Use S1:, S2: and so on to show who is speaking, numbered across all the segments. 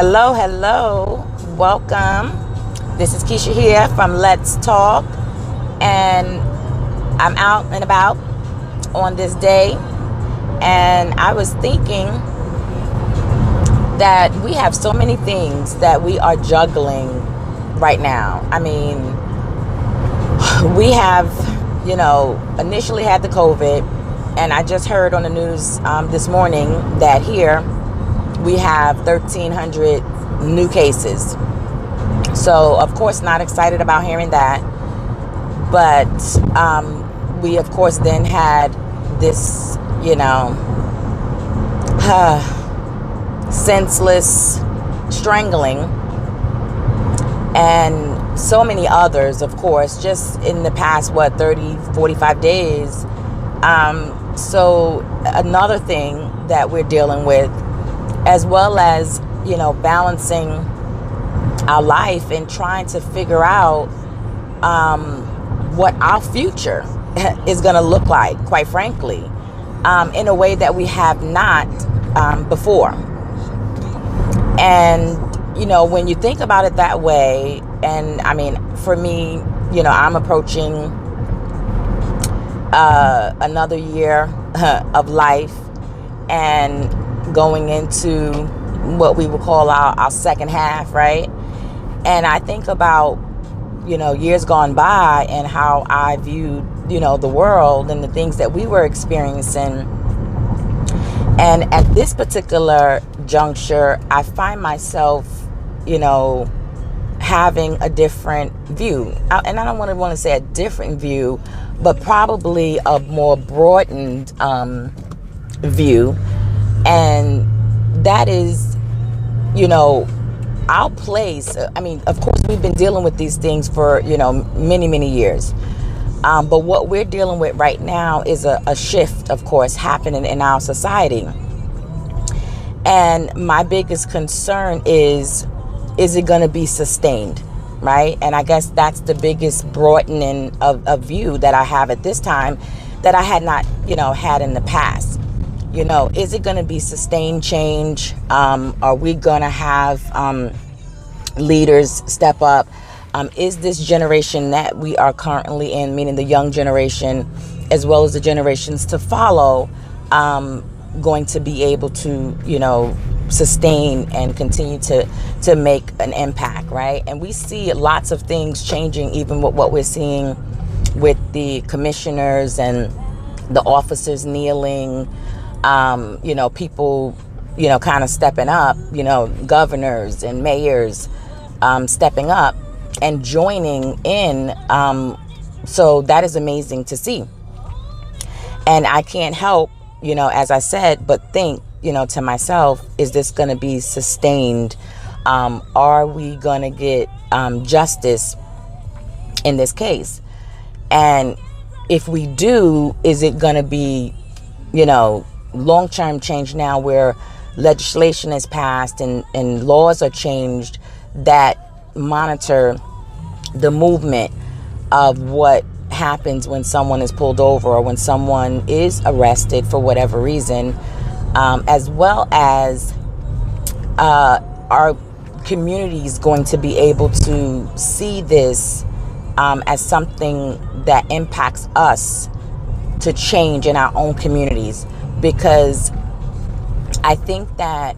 S1: Hello, hello. Welcome. This is Keisha here from Let's Talk, and I'm out and about on this day, and I was thinking that we have so many things that we are juggling right now. I mean, we have, initially had the COVID, and I just heard on the news this morning that here we have 1,300 new cases. So, of course, not excited about hearing that. But we, of course, then had this, senseless strangling and so many others, of course, just in the past, 30, 45 days. So another thing that we're dealing with, as well as, balancing our life and trying to figure out what our future is going to look like, quite frankly, in a way that we have not before. And, when you think about it that way, and I mean, for me, I'm approaching another year of life and going into what we would call our second half, right? And I think about, years gone by and how I viewed, the world and the things that we were experiencing. And at this particular juncture, I find myself, having a different view. And I don't want to say a different view, but probably a more broadened view. And that is, our place. I mean, of course, we've been dealing with these things for, many, many years. But what we're dealing with right now is a shift, of course, happening in our society. And my biggest concern is it going to be sustained, right? And I guess that's the biggest broadening of view that I have at this time that I had not, had in the past. Is it going to be sustained change? Are we going to have leaders step up? Is this generation that we are currently in, meaning the young generation, as well as the generations to follow, going to be able to, sustain and continue to make an impact, right? And we see lots of things changing, even with what we're seeing with the commissioners and the officers kneeling. People, kind of stepping up, governors and mayors stepping up and joining in. So that is amazing to see. And I can't help, as I said, but think, to myself, is this going to be sustained? Are we going to get justice in this case? And if we do, is it going to be, long-term change now where legislation is passed and laws are changed that monitor the movement of what happens when someone is pulled over or when someone is arrested for whatever reason, as well as our communities going to be able to see this as something that impacts us to change in our own communities. Because I think that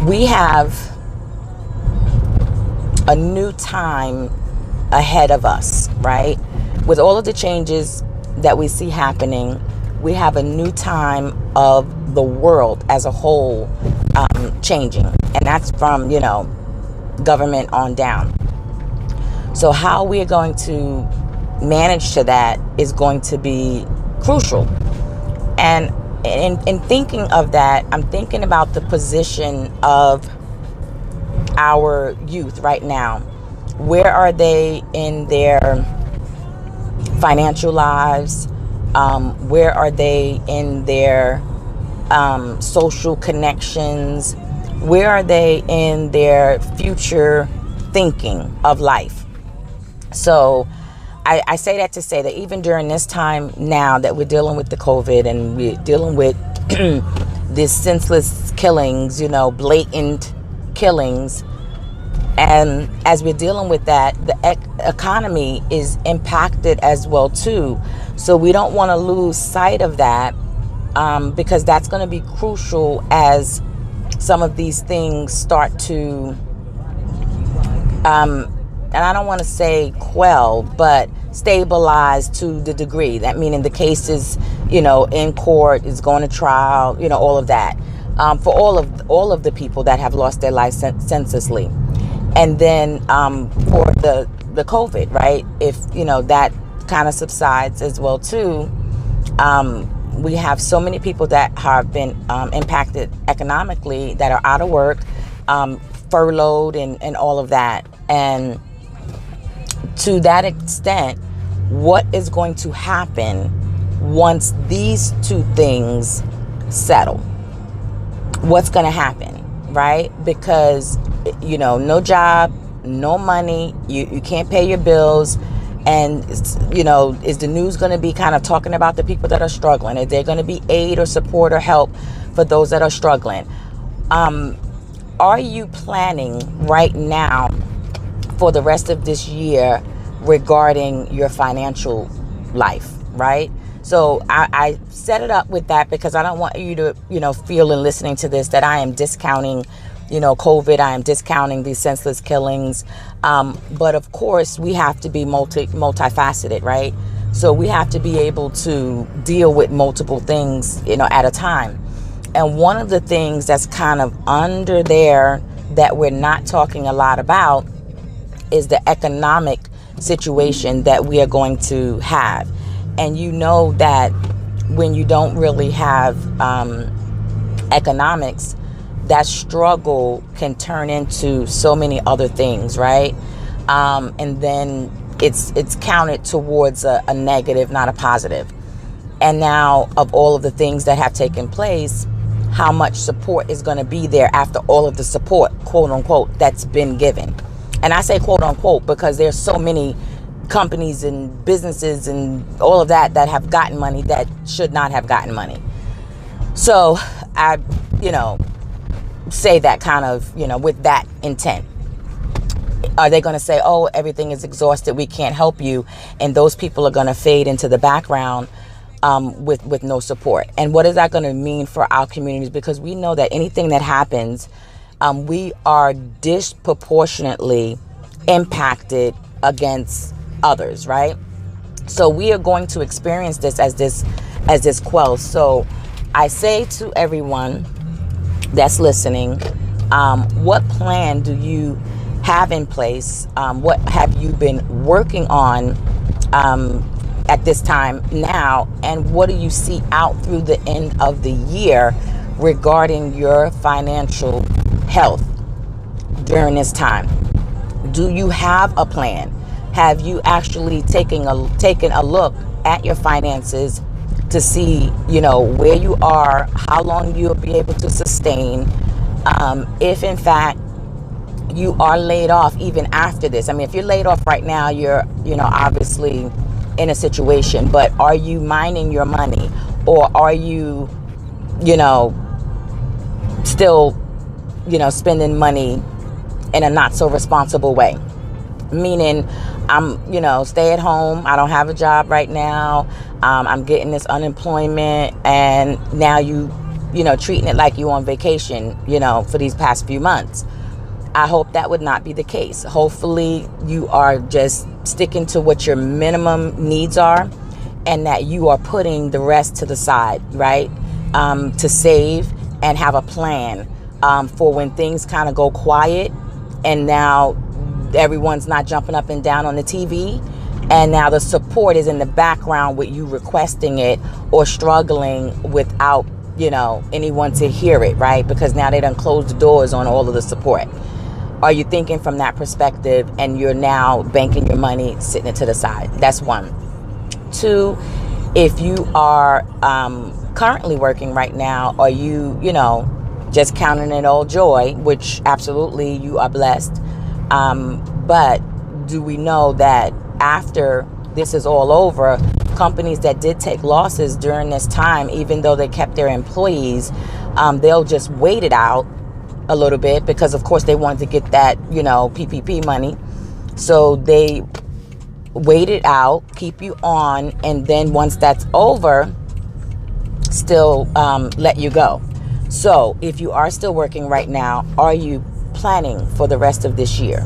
S1: we have a new time ahead of us, right? With all of the changes that we see happening, we have a new time of the world as a whole changing. And that's from, government on down. So how we're going to manage to that is going to be crucial. And in thinking of that, I'm thinking about the position of our youth right now. Where are they in their financial lives? Where are they in their social connections? Where are they in their future thinking of life? So I say that to say that even during this time now that we're dealing with the COVID and we're dealing with these senseless killings, blatant killings. And as we're dealing with that, the economy is impacted as well too. So we don't want to lose sight of that, because that's going to be crucial as some of these things start to, and I don't want to say quell, but stabilize to the degree that, meaning the cases, in court, is going to trial, all of that, for all of the people that have lost their life senselessly. And then for the COVID, right? If that kind of subsides as well too, we have so many people that have been impacted economically, that are out of work, furloughed, and all of that. And to that extent, what is going to happen once these two things settle? What's going to happen, right? Because, no job, no money, you can't pay your bills. And, is the news going to be kind of talking about the people that are struggling? Is there going to be aid or support or help for those that are struggling? Are you planning right now for the rest of this year regarding your financial life, right? So I set it up with that because I don't want you to, feel in listening to this that I am discounting, COVID. I am discounting these senseless killings. But of course, we have to be multifaceted, right? So we have to be able to deal with multiple things, at a time. And one of the things that's kind of under there that we're not talking a lot about is the economic situation that we are going to have. And that when you don't really have economics, that struggle can turn into so many other things, right? And then it's counted towards a negative, not a positive. And now, of all of the things that have taken place, how much support is going to be there after all of the support, quote unquote, that's been given? And I say quote unquote because there's so many companies and businesses and all of that have gotten money that should not have gotten money. So I, say that kind of, with that intent. Are they going to say, oh, everything is exhausted, we can't help you, and those people are going to fade into the background with no support? And what is that going to mean for our communities? Because we know that anything that happens, we are disproportionately impacted against others, right? So we are going to experience this as this quell. So I say to everyone that's listening, what plan do you have in place? What have you been working on at this time now? And what do you see out through the end of the year regarding your financial health during this time? Do you have a plan? Have you actually taken a look at your finances to see, where you are, how long you'll be able to sustain, if in fact you are laid off even after this? I mean, if you're laid off right now, you're, obviously in a situation, but are you minding your money, or are you, still, spending money in a not so responsible way? Meaning, I'm, stay at home. I don't have a job right now. I'm getting this unemployment, and now you treating it like you on vacation, for these past few months. I hope that would not be the case. Hopefully you are just sticking to what your minimum needs are, and that you are putting the rest to the side, right? To save and have a plan for when things kind of go quiet, and now everyone's not jumping up and down on the TV, and now the support is in the background with you requesting it or struggling without, anyone to hear it, right? Because now they done closed the doors on all of the support. Are you thinking from that perspective, and you're now banking your money, sitting it to the side? That's one. Two, if you are currently working right now, are you, just counting it all joy, which absolutely you are blessed. But do we know that after this is all over, companies that did take losses during this time, even though they kept their employees, they'll just wait it out a little bit because, of course, they wanted to get that, PPP money. So they wait it out, keep you on, and then once that's over, still let you go. So if you are still working right now, are you planning for the rest of this year?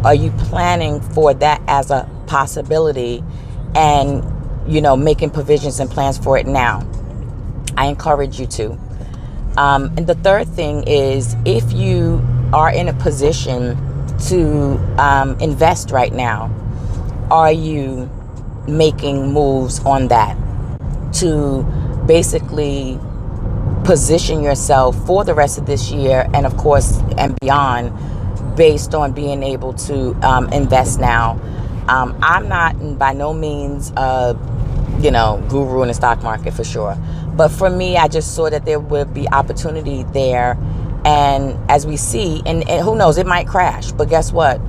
S1: Are you planning for that as a possibility and, making provisions and plans for it now? I encourage you to. And the third thing is, if you are in a position to invest right now, are you making moves on that to basically position yourself for the rest of this year and, of course, and beyond, based on being able to invest now? I'm not by no means guru in the stock market for sure, but for me, I just saw that there would be opportunity there, and as we see, and who knows, it might crash, but guess what?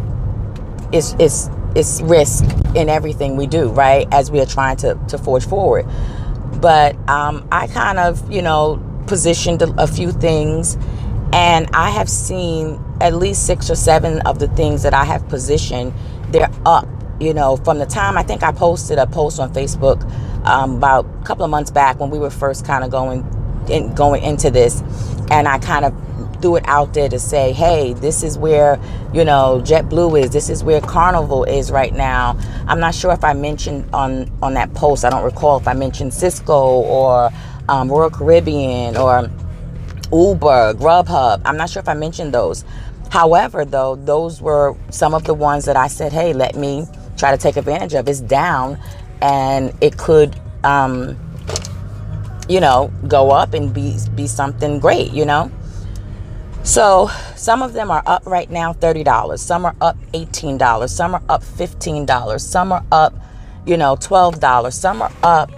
S1: It's risk in everything we do, right? As we are trying to forge forward. But I kind of, positioned a few things, and I have seen at least 6 or 7 of the things that I have positioned. They're up, from the time I think I posted a post on Facebook about a couple of months back when we were first kind of going into this, and I kind of threw it out there to say, hey, this is where, JetBlue is. This is where Carnival is right now. I'm not sure if I mentioned on that post, I don't recall if I mentioned Cisco or Royal Caribbean or Uber, Grubhub. I'm not sure if I mentioned those. However, though, those were some of the ones that I said, hey, let me try to take advantage of. It's down, and it could, go up and be something great, So some of them are up right now, $30. Some are up $18. Some are up $15. Some are up, $12. Some are up,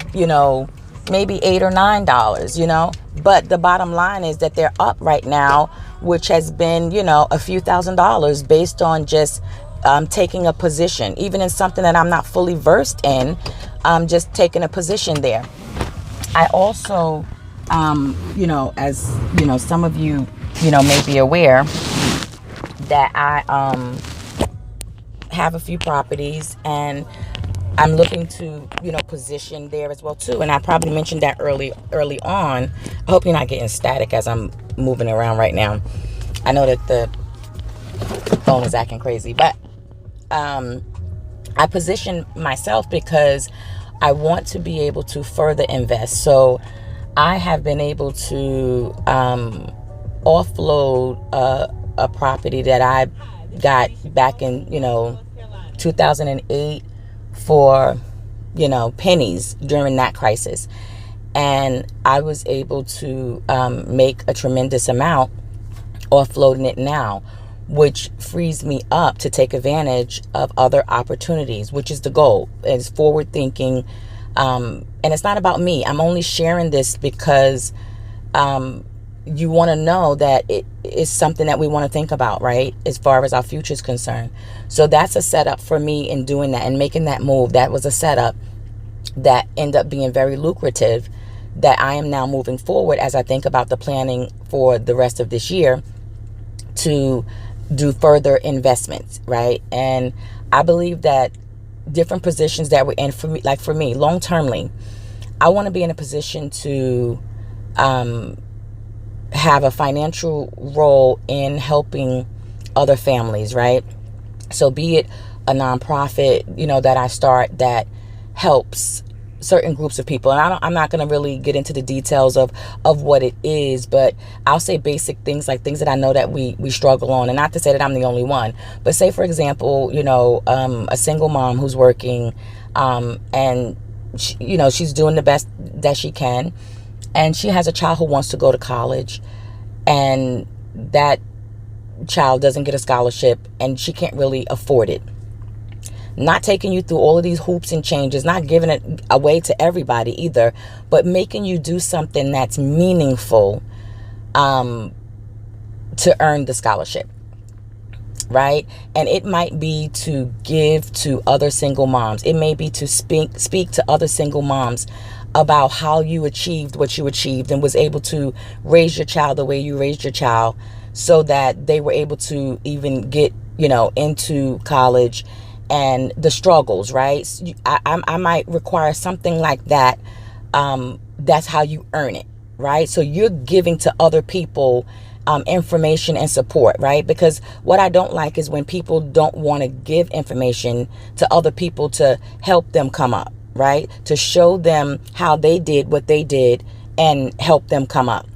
S1: maybe $8 or $9, But the bottom line is that they're up right now, which has been, a few $1,000s based on just taking a position, even in something that I'm not fully versed in, just taking a position there. I also, as, some of you, may be aware that I have a few properties, and I'm looking to, position there as well too. And I probably mentioned that early on. I hope you're not getting static as I'm moving around right now. I know that the phone is acting crazy, but I position myself because I want to be able to further invest. So I have been able to offload a property that I got back in 2008 for pennies during that crisis, and I was able to make a tremendous amount offloading it now, which frees me up to take advantage of other opportunities, which is the goal. It's forward thinking, and it's not about me. I'm only sharing this because you want to know that it is something that we want to think about, right? As far as our future is concerned. So that's a setup for me in doing that and making that move. That was a setup that ended up being very lucrative, that I am now moving forward as I think about the planning for the rest of this year to do further investments, right? And I believe that different positions that we're in, for me, long-termly, I want to be in a position to have a financial role in helping other families, right? So be it a nonprofit, that I start that helps certain groups of people. And I'm not going to really get into the details of what it is, but I'll say basic things, like things that I know that we struggle on. And not to say that I'm the only one, but say, for example, a single mom who's working, and she, she's doing the best that she can. And she has a child who wants to go to college, and that child doesn't get a scholarship, and she can't really afford it. Not taking you through all of these hoops and changes, not giving it away to everybody either, but making you do something that's meaningful to earn the scholarship. right? And it might be to give to other single moms. It may be to speak to other single moms about how you achieved what you achieved and was able to raise your child the way you raised your child, so that they were able to even get, into college, and the struggles, right? So I might require something like that. That's how you earn it, right? So you're giving to other people information and support, right? Because what I don't like is when people don't want to give information to other people to help them come up, right? To show them how they did what they did and help them come up.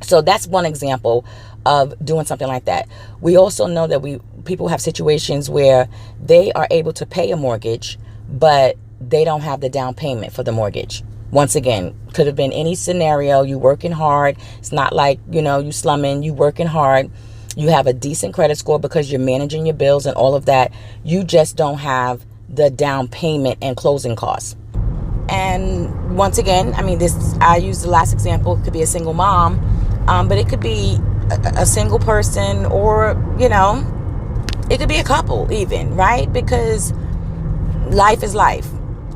S1: So that's one example of doing something like that. We also know that people have situations where they are able to pay a mortgage, but they don't have the down payment for the mortgage. Once again, could have been any scenario. You working hard. It's not like, you slumming. You working hard. You have a decent credit score because you're managing your bills and all of that. You just don't have the down payment and closing costs. And once again, I use the last example. It could be a single mom, but it could be a single person, or, it could be a couple even, right? Because life is life.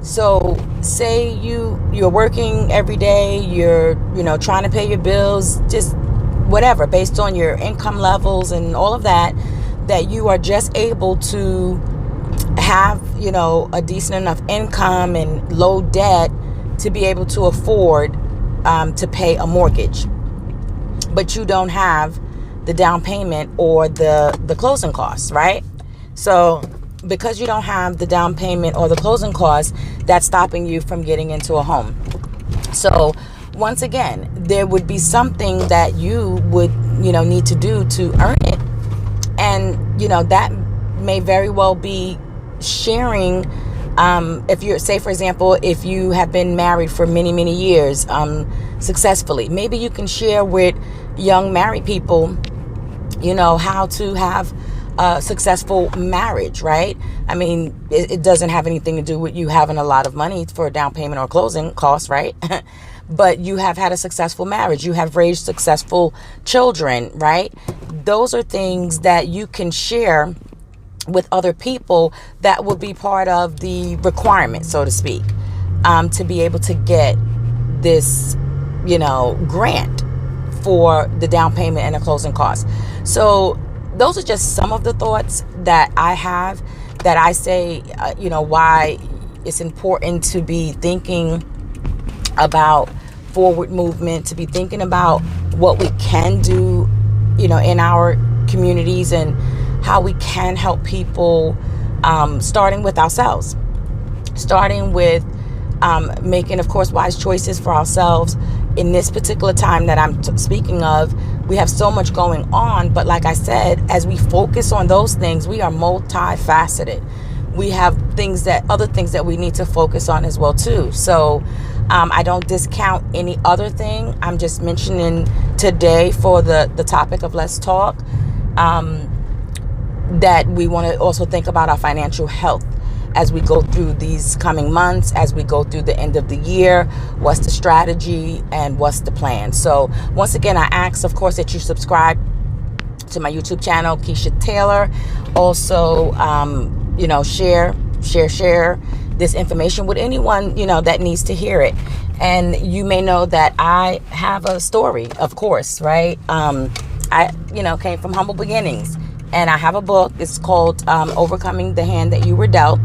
S1: So say you're working every day, you're, trying to pay your bills, just whatever, based on your income levels and all of that you are just able to have, a decent enough income and low debt to be able to afford to pay a mortgage. But you don't have the down payment or the closing costs, right? So because you don't have the down payment or the closing costs, that's stopping you from getting into a home. So once again, there would be something that you would, need to do to earn it. And, that may very well be sharing. If you're, say, for example, if you have been married for many, many years, successfully, maybe you can share with young married people, how to have a successful marriage, right? It doesn't have anything to do with you having a lot of money for a down payment or closing costs, right? But you have had a successful marriage. You have raised successful children, right? Those are things that you can share with other people that will be part of the requirement, so to speak, to be able to get this, grant for the down payment and the closing costs. So those are just some of the thoughts that I have, that I say, why it's important to be thinking about forward movement, to be thinking about what we can do, in our communities, and how we can help people, starting with ourselves, starting with making, of course, wise choices for ourselves. In this particular time that I'm speaking of, we have so much going on, but like I said, as we focus on those things, we are multifaceted. We have other things that we need to focus on as well too. So I don't discount any other thing. I'm just mentioning today for the topic of Let's Talk, that we want to also think about our financial health as we go through these coming months, as we go through the end of the year. What's the strategy and what's the plan? So once again, I ask, of course, that you subscribe to my YouTube channel, Keisha Taylor. Also, share this information with anyone, that needs to hear it. And you may know that I have a story, of course, right? I came from humble beginnings, and I have a book. It's called Overcoming the Hand That You Were Dealt.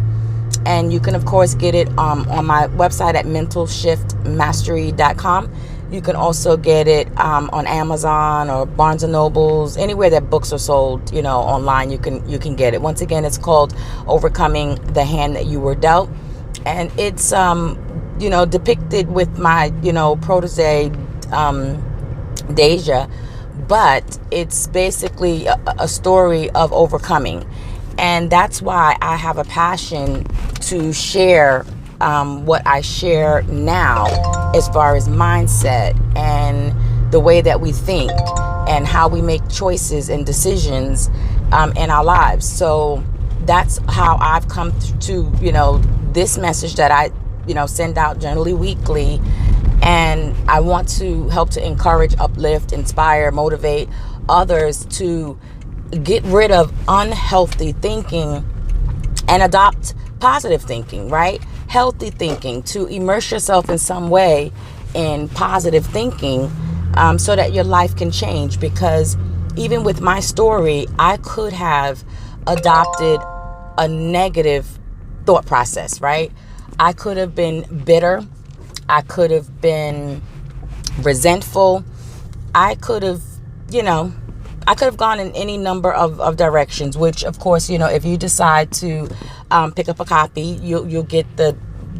S1: And you can, of course, get it on my website at mentalshiftmastery.com. You can also get it on Amazon or Barnes & Noble's, anywhere that books are sold, online, you can get it. Once again, it's called Overcoming the Hand That You Were Dealt. And it's, depicted with my, protege, Deja. But it's basically a story of overcoming. And that's why I have a passion to share what I share now, as far as mindset and the way that we think and how we make choices and decisions in our lives. So that's how I've come to, this message that I, send out generally weekly. And I want to help to encourage, uplift, inspire, motivate others to get rid of unhealthy thinking and adopt positive thinking, right? Healthy thinking, to immerse yourself in some way in positive thinking, so that your life can change. Because even with my story, I could have adopted a negative thought process, right? I could have been bitter. I could have been resentful. I could have, I could have gone in any number of directions, which, of course, if you decide to pick up a copy, you'll get the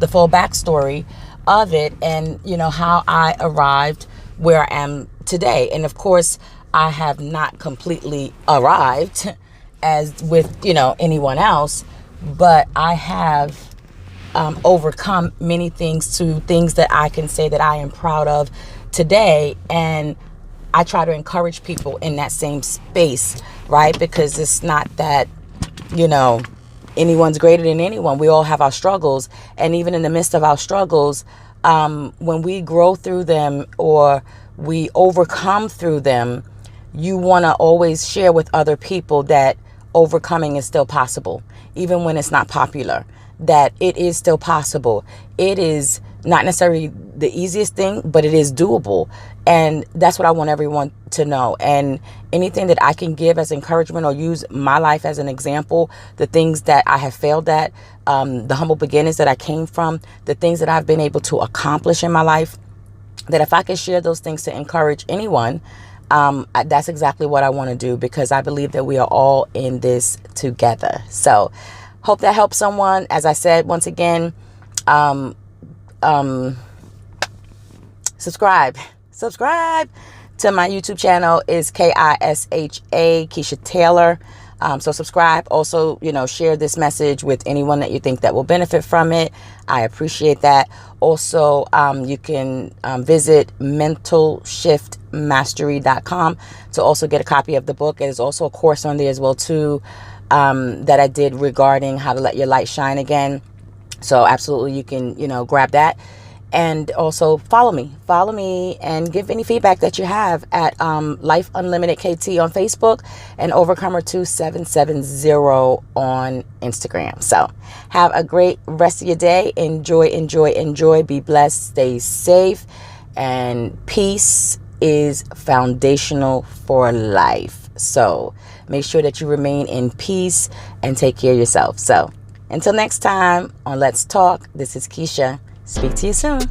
S1: full backstory of it, and, how I arrived where I am today. And, of course, I have not completely arrived as with, anyone else, but I have overcome many things to things that I can say that I am proud of today. And I try to encourage people in that same space, right? Because it's not that, anyone's greater than anyone. We all have our struggles. And even in the midst of our struggles, when we grow through them or we overcome through them, you want to always share with other people that overcoming is still possible, even when it's not popular, that it is still possible. It is not necessarily the easiest thing, but it is doable. And that's what I want everyone to know. And anything that I can give as encouragement or use my life as an example, the things that I have failed at, the humble beginnings that I came from, the things that I've been able to accomplish in my life, that if I can share those things to encourage anyone, that's exactly what I want to do, because I believe that we are all in this together. So hope that helps someone. As I said, once again, subscribe to my YouTube channel. Is KISHA, Keisha Taylor. So subscribe. Also, share this message with anyone that you think that will benefit from it. I appreciate that. Also, you can visit mentalshiftmastery.com to also get a copy of the book. There's also a course on there as well too, that I did regarding how to let your light shine again. So absolutely, you can, grab that. And also follow me and give any feedback that you have at lifeunlimitedkt on Facebook and Overcomer2770 on Instagram. So have a great rest of your day. Enjoy. Be blessed. Stay safe. And peace is foundational for life. So make sure that you remain in peace and take care of yourself. So until next time on Let's Talk, this is Keisha. Speak to you soon.